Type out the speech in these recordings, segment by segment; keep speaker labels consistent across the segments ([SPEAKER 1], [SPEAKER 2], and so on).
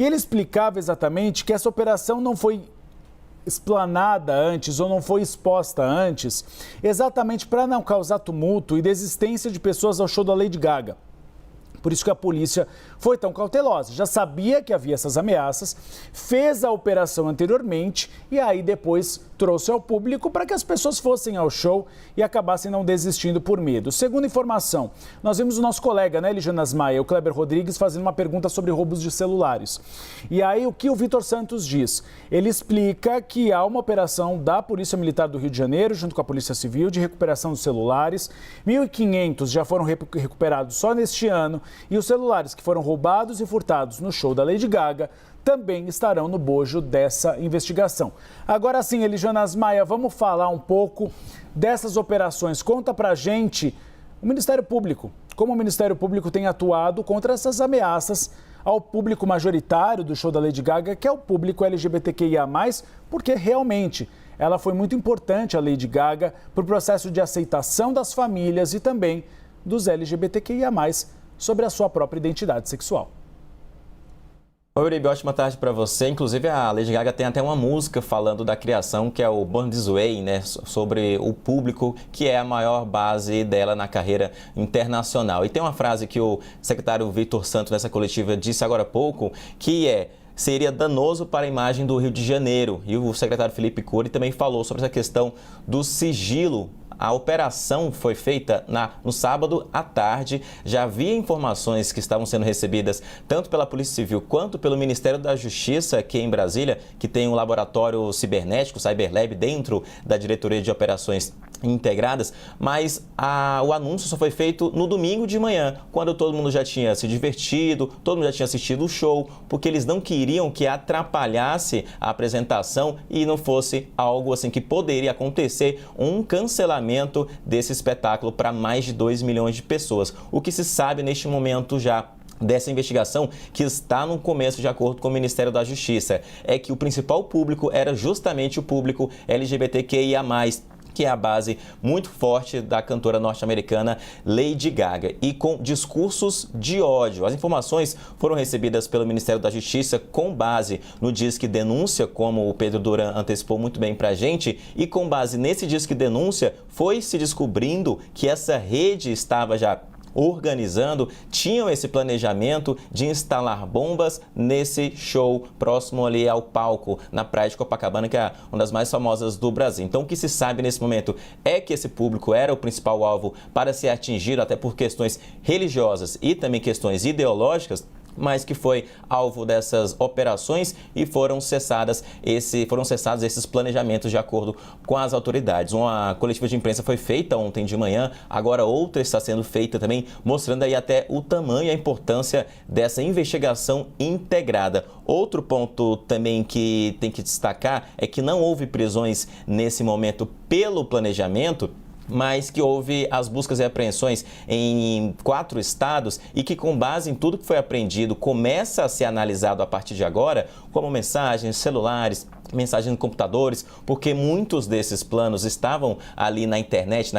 [SPEAKER 1] E ele explicava exatamente que essa operação não foi explanada antes ou não foi exposta antes, exatamente para não causar tumulto e desistência de pessoas ao show da Lady Gaga. Por isso que a polícia foi tão cautelosa. Já sabia que havia essas ameaças, fez a operação anteriormente e aí depois trouxe ao público para que as pessoas fossem ao show e acabassem não desistindo por medo. Segundo informação, nós vimos o nosso colega, né, Elijanas Maia, o Kleber Rodrigues, fazendo uma pergunta sobre roubos de celulares. E aí o que o Vitor Santos diz? Ele explica que há uma operação da Polícia Militar do Rio de Janeiro, junto com a Polícia Civil, de recuperação dos celulares. 1.500 já foram recuperados só neste ano. E os celulares que foram roubados e furtados no show da Lady Gaga também estarão no bojo dessa investigação. Agora sim, Elijanas Maia, vamos falar um pouco dessas operações. Conta pra gente o Ministério Público, como o Ministério Público tem atuado contra essas ameaças ao público majoritário do show da Lady Gaga, que é o público LGBTQIA+, porque realmente ela foi muito importante, a Lady Gaga, para o processo de aceitação das famílias e também dos LGBTQIA+, sobre a sua própria identidade sexual.
[SPEAKER 2] Oi, Uribe, ótima tarde para você. Inclusive, a Lady Gaga tem até uma música falando da criação, que é o Born This Way, né? Sobre o público, que é a maior base dela na carreira internacional. E tem uma frase que o secretário Vitor Santos, nessa coletiva, disse agora há pouco, que seria danoso para a imagem do Rio de Janeiro. E o secretário Felipe Cury também falou sobre essa questão do sigilo. A operação foi feita no sábado à tarde. Já havia informações que estavam sendo recebidas tanto pela Polícia Civil quanto pelo Ministério da Justiça aqui em Brasília, que tem um laboratório cibernético, Cyberlab, dentro da Diretoria de Operações Integradas, mas o anúncio só foi feito no domingo de manhã, quando todo mundo já tinha se divertido, todo mundo já tinha assistido o show, porque eles não queriam que atrapalhasse a apresentação e não fosse algo assim que poderia acontecer, um cancelamento desse espetáculo para mais de 2 milhões de pessoas. O que se sabe neste momento já dessa investigação, que está no começo, de acordo com o Ministério da Justiça, é que o principal público era justamente o público LGBTQIA+, que é a base muito forte da cantora norte-americana Lady Gaga, e com discursos de ódio. As informações foram recebidas pelo Ministério da Justiça com base no Disque Denúncia, como o Pedro Duran antecipou muito bem pra gente, e com base nesse Disque Denúncia foi se descobrindo que essa rede estava já organizando, tinham esse planejamento de instalar bombas nesse show próximo ali ao palco, na praia de Copacabana, que é uma das mais famosas do Brasil. Então, o que se sabe nesse momento é que esse público era o principal alvo para ser atingido, até por questões religiosas e também questões ideológicas, mas que foi alvo dessas operações e foram cessados esses planejamentos de acordo com as autoridades. Uma coletiva de imprensa foi feita ontem de manhã, agora outra está sendo feita também, mostrando aí até o tamanho e a importância dessa investigação integrada. Outro ponto também que tem que destacar é que não houve prisões nesse momento pelo planejamento, mas que houve as buscas e apreensões em 4 estados e que, com base em tudo que foi apreendido, começa a ser analisado a partir de agora, como mensagens, celulares, mensagens em computadores, porque muitos desses planos estavam ali na internet,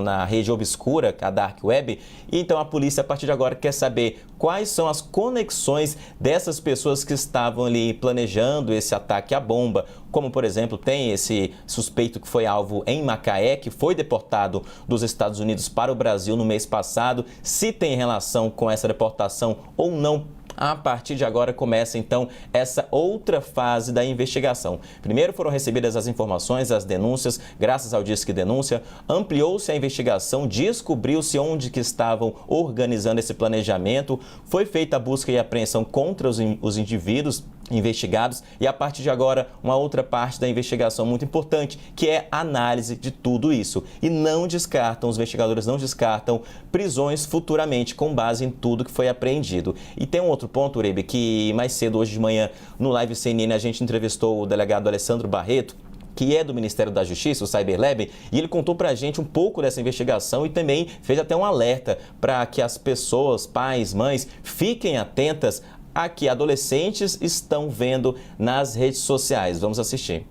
[SPEAKER 2] na rede obscura, a Dark Web, e então a polícia, a partir de agora, quer saber quais são as conexões dessas pessoas que estavam ali planejando esse ataque à bomba, como, por exemplo, tem esse suspeito que foi alvo em Macaé, que foi deportado dos Estados Unidos para o Brasil no mês passado, se tem relação com essa deportação ou não. A partir de agora começa então essa outra fase da investigação. Primeiro foram recebidas as informações, as denúncias, graças ao Disque Denúncia, ampliou-se a investigação, descobriu-se onde que estavam organizando esse planejamento, foi feita a busca e apreensão contra os indivíduos investigados e, a partir de agora, uma outra parte da investigação muito importante, que é a análise de tudo isso. E os investigadores não descartam prisões futuramente com base em tudo que foi apreendido. E tem um outro ponto, Uribe, que mais cedo, hoje de manhã, no Live CNN, a gente entrevistou o delegado Alessandro Barreto, que é do Ministério da Justiça, o Cyberlab, e ele contou pra gente um pouco dessa investigação e também fez até um alerta para que as pessoas, pais, mães, fiquem atentas a que adolescentes estão vendo nas redes sociais. Vamos assistir.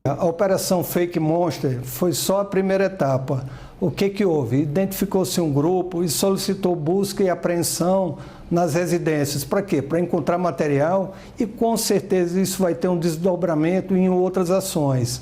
[SPEAKER 3] A Operação Fake Monster foi só a primeira etapa. O que houve? Identificou-se um grupo e solicitou busca e apreensão nas residências. Para quê? Para encontrar material e com certeza isso vai ter um desdobramento em outras ações.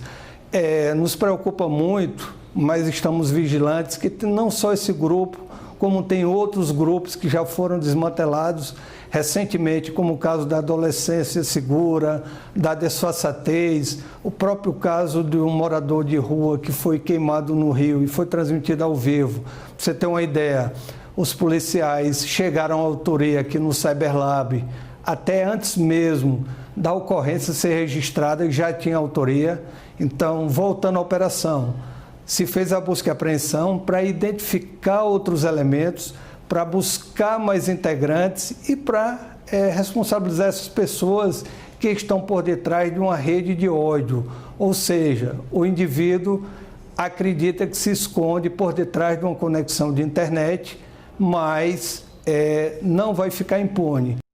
[SPEAKER 3] Nos preocupa muito, mas estamos vigilantes que não só esse grupo, como tem outros grupos que já foram desmantelados recentemente, como o caso da adolescência segura, da desfaçatez, o próprio caso de um morador de rua que foi queimado no Rio e foi transmitido ao vivo. Pra você ter uma ideia, os policiais chegaram à autoria aqui no Cyberlab, até antes mesmo da ocorrência ser registrada, e já tinha autoria. Então, voltando à operação, se fez a busca e apreensão para identificar outros elementos, para buscar mais integrantes e para responsabilizar essas pessoas que estão por detrás de uma rede de ódio. Ou seja, o indivíduo acredita que se esconde por detrás de uma conexão de internet, mas não vai ficar impune.